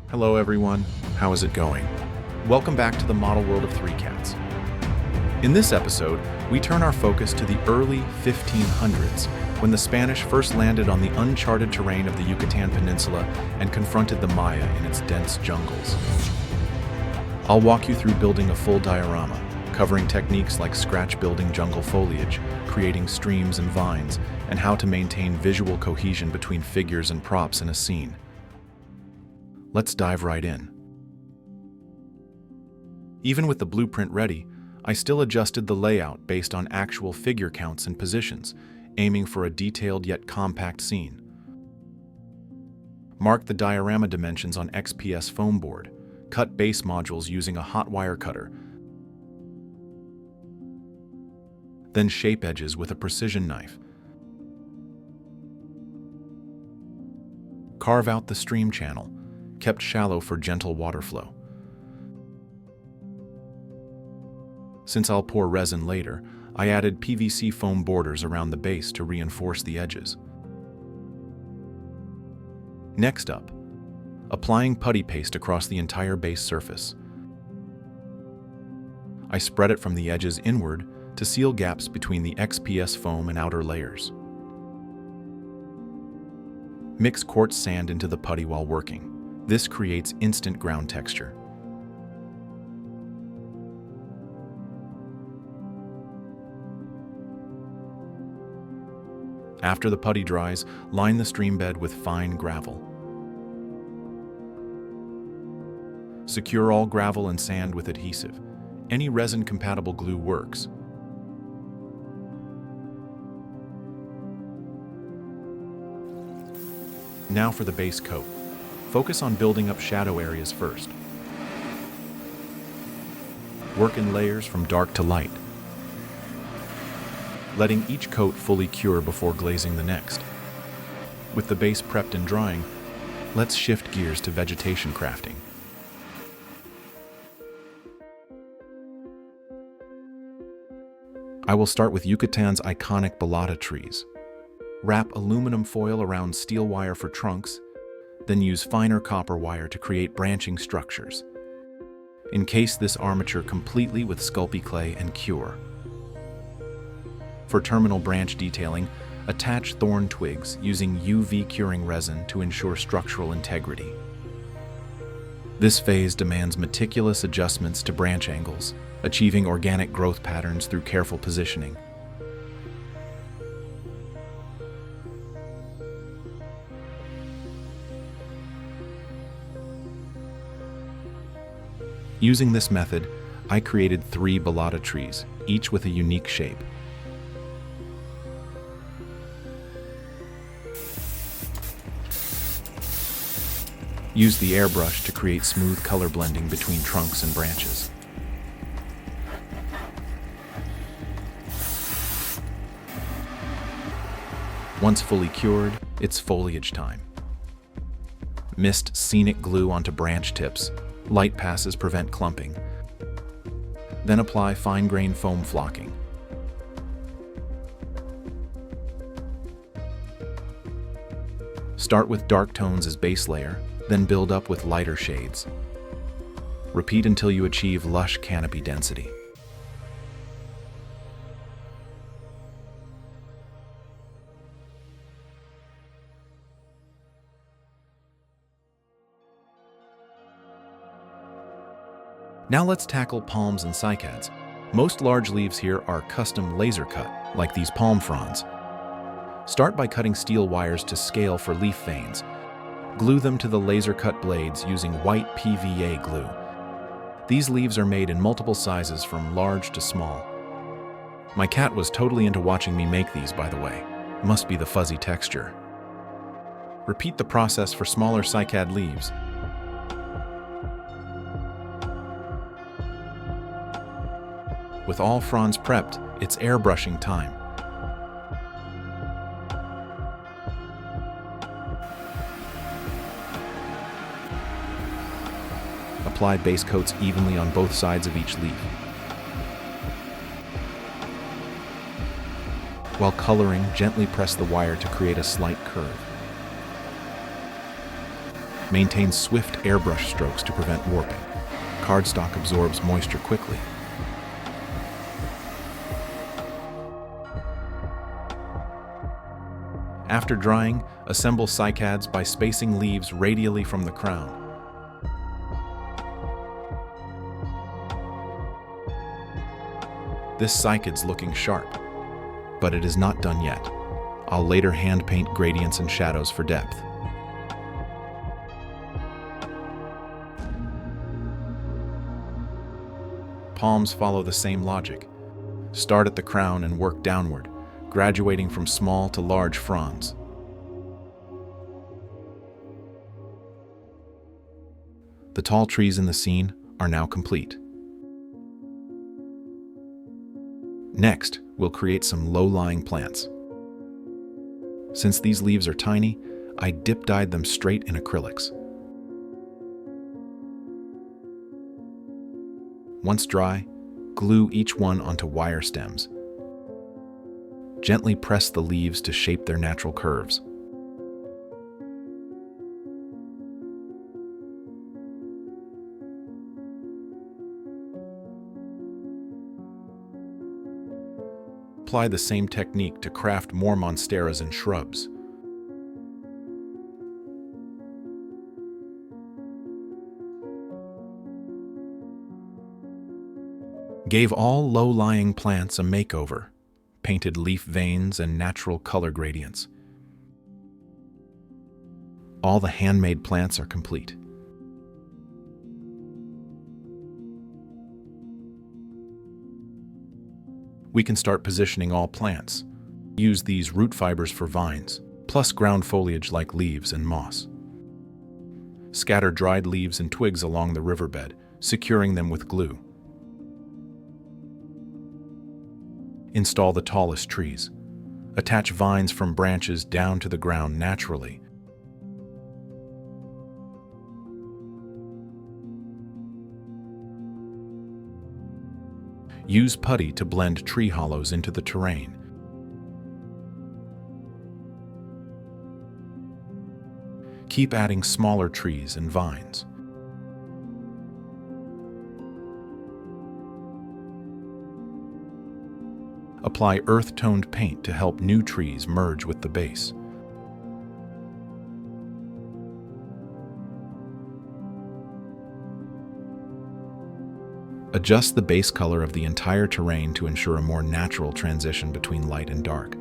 Hello everyone, how is it going? Welcome back to the model world of Three Cats. In this episode, we turn our focus to the early 1500s, when the Spanish first landed on the uncharted terrain of the Yucatán Peninsula and confronted the Maya in its dense jungles. I'll walk you through building a full diorama, covering techniques like scratch-building jungle foliage, creating streams and vines, and how to maintain visual cohesion between figures and props in a scene. Let's dive right in. Even with the blueprint ready, I still adjusted the layout based on actual figure counts and positions, aiming for a detailed yet compact scene. Mark the diorama dimensions on XPS foam board, cut base modules using a hot wire cutter, then shape edges with a precision knife. Carve out the stream channel, kept shallow for gentle water flow. Since I'll pour resin later, I added PVC foam borders around the base to reinforce the edges. Next up, applying putty paste across the entire base surface. I spread it from the edges inward to seal gaps between the XPS foam and outer layers. Mix quartz sand into the putty while working. This creates instant ground texture. After the putty dries, line the stream bed with fine gravel. Secure all gravel and sand with adhesive. Any resin-compatible glue works. Now for the base coat. Focus on building up shadow areas first. Work in layers from dark to light, letting each coat fully cure before glazing the next. With the base prepped and drying, let's shift gears to vegetation crafting. I will start with Yucatan's iconic balata trees. Wrap aluminum foil around steel wire for trunks, then use finer copper wire to create branching structures. Encase this armature completely with Sculpey clay and cure. For terminal branch detailing, attach thorn twigs using UV curing resin to ensure structural integrity. This phase demands meticulous adjustments to branch angles, achieving organic growth patterns through careful positioning. Using this method, I created 3 balata trees, each with a unique shape. Use the airbrush to create smooth color blending between trunks and branches. Once fully cured, it's foliage time. Mist scenic glue onto branch tips. Light passes prevent clumping. Then apply fine-grained foam flocking. Start with dark tones as base layer, then build up with lighter shades. Repeat until you achieve lush canopy density. Now let's tackle palms and cycads. Most large leaves here are custom laser cut, like these palm fronds. Start by cutting steel wires to scale for leaf veins. Glue them to the laser cut blades using white PVA glue. These leaves are made in multiple sizes from large to small. My cat was totally into watching me make these, by the way. Must be the fuzzy texture. Repeat the process for smaller cycad leaves. With all fronds prepped, it's airbrushing time. Apply base coats evenly on both sides of each leaf. While coloring, gently press the wire to create a slight curve. Maintain swift airbrush strokes to prevent warping. Cardstock absorbs moisture quickly. After drying, assemble cycads by spacing leaves radially from the crown. This cycad's looking sharp, but it is not done yet. I'll later hand paint gradients and shadows for depth. Palms follow the same logic. Start at the crown and work downward, graduating from small to large fronds. The tall trees in the scene are now complete. Next, we'll create some low-lying plants. Since these leaves are tiny, I dip-dyed them straight in acrylics. Once dry, glue each one onto wire stems. Gently press the leaves to shape their natural curves. Apply the same technique to craft more monsteras and shrubs. Gave all low-lying plants a makeover, painted leaf veins and natural color gradients. All the handmade plants are complete. We can start positioning all plants. Use these root fibers for vines, plus ground foliage like leaves and moss. Scatter dried leaves and twigs along the riverbed, securing them with glue. Install the tallest trees. Attach vines from branches down to the ground naturally. Use putty to blend tree hollows into the terrain. Keep adding smaller trees and vines. Apply earth-toned paint to help new trees merge with the base. Adjust the base color of the entire terrain to ensure a more natural transition between light and dark.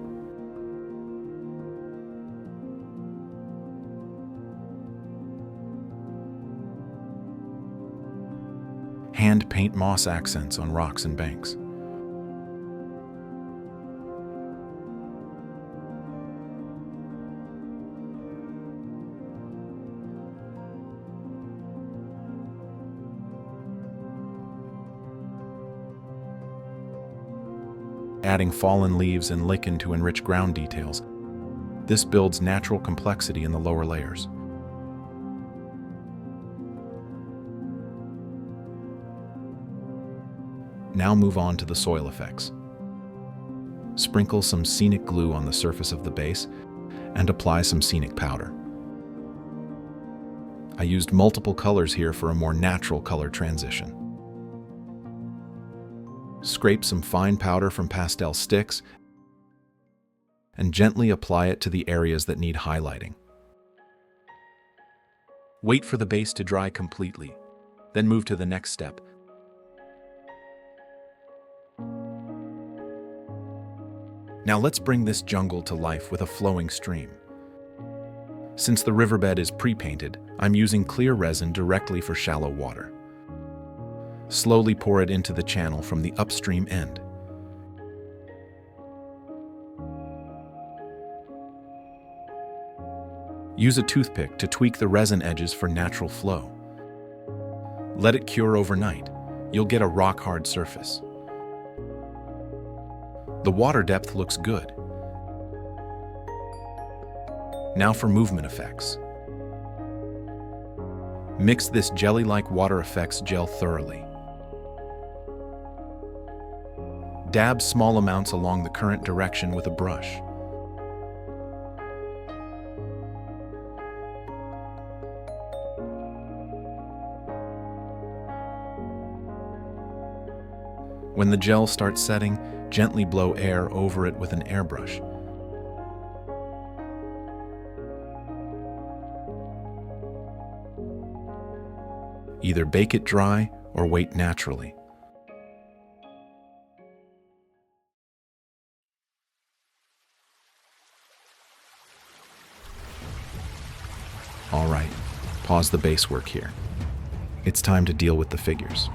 Hand paint moss accents on rocks and banks. Adding fallen leaves and lichen to enrich ground details. This builds natural complexity in the lower layers. Now move on to the soil effects. Sprinkle some scenic glue on the surface of the base and apply some scenic powder. I used multiple colors here for a more natural color transition. Scrape some fine powder from pastel sticks and gently apply it to the areas that need highlighting. Wait for the base to dry completely, then move to the next step. Now let's bring this jungle to life with a flowing stream. Since the riverbed is pre-painted, I'm using clear resin directly for shallow water. Slowly pour it into the channel from the upstream end. Use a toothpick to tweak the resin edges for natural flow. Let it cure overnight. You'll get a rock-hard surface. The water depth looks good. Now for movement effects. Mix this jelly-like water effects gel thoroughly. Dab small amounts along the current direction with a brush. When the gel starts setting, gently blow air over it with an airbrush. Either bake it dry or wait naturally. All right, pause the base work here. It's time to deal with the figures.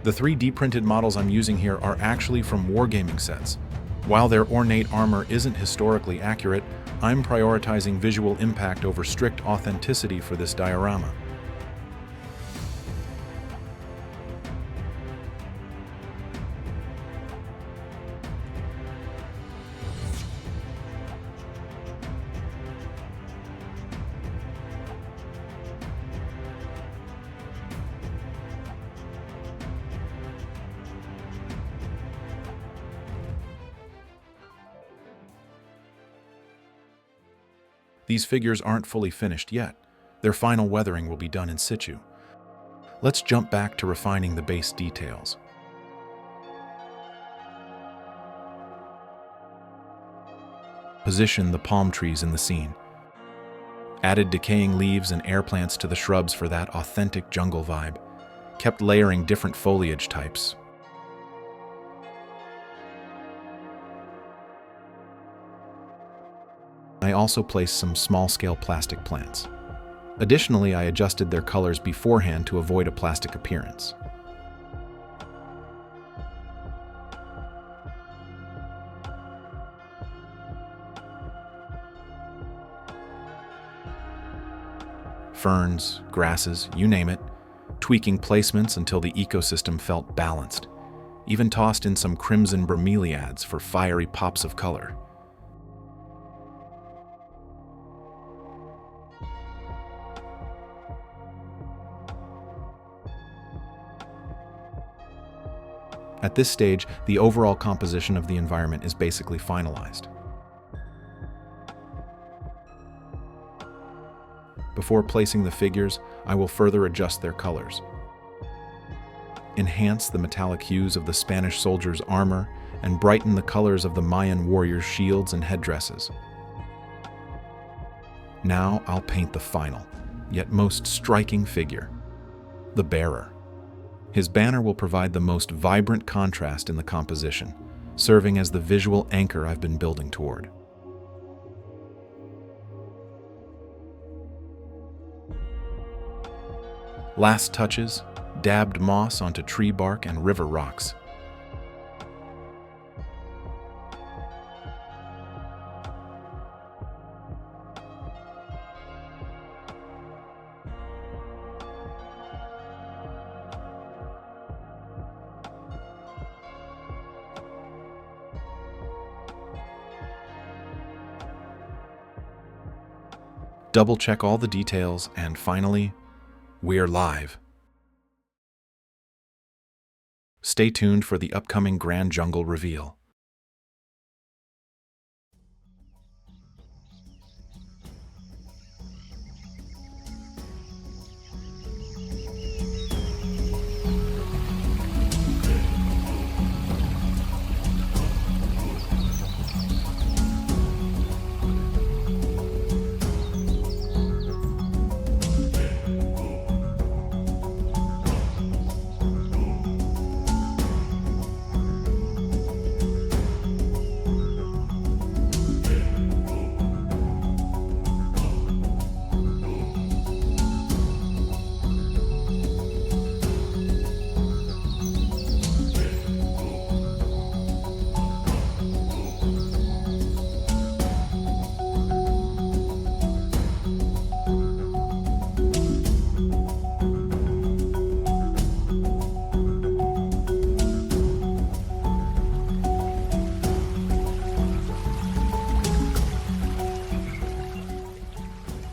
The 3D printed models I'm using here are actually from wargaming sets. While their ornate armor isn't historically accurate, I'm prioritizing visual impact over strict authenticity for this diorama. These figures aren't fully finished yet. Their final weathering will be done in situ. Let's jump back to refining the base details. Position the palm trees in the scene. Added decaying leaves and air plants to the shrubs for that authentic jungle vibe. Kept layering different foliage types. I also placed some small-scale plastic plants. Additionally, I adjusted their colors beforehand to avoid a plastic appearance. Ferns, grasses, you name it, tweaking placements until the ecosystem felt balanced. Even tossed in some crimson bromeliads for fiery pops of color. At this stage, the overall composition of the environment is basically finalized. Before placing the figures, I will further adjust their colors. Enhance the metallic hues of the Spanish soldiers' armor and brighten the colors of the Mayan warriors' shields and headdresses. Now I'll paint the final, yet most striking figure, the bearer. His banner will provide the most vibrant contrast in the composition, serving as the visual anchor I've been building toward. Last touches, dabbed moss onto tree bark and river rocks. Double-check all the details, and finally, we're live. Stay tuned for the upcoming Grand Jungle reveal.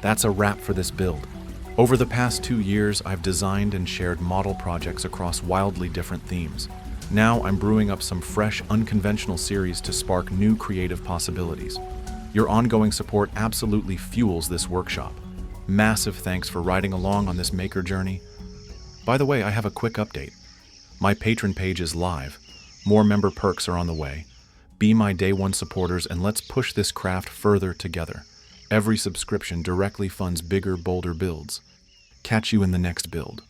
That's a wrap for this build. Over the past 2 years, I've designed and shared model projects across wildly different themes. Now I'm brewing up some fresh, unconventional series to spark new creative possibilities. Your ongoing support absolutely fuels this workshop. Massive thanks for riding along on this maker journey. By the way, I have a quick update. My patron page is live. More member perks are on the way. Be my day one supporters and let's push this craft further together. Every subscription directly funds bigger, bolder builds. Catch you in the next build.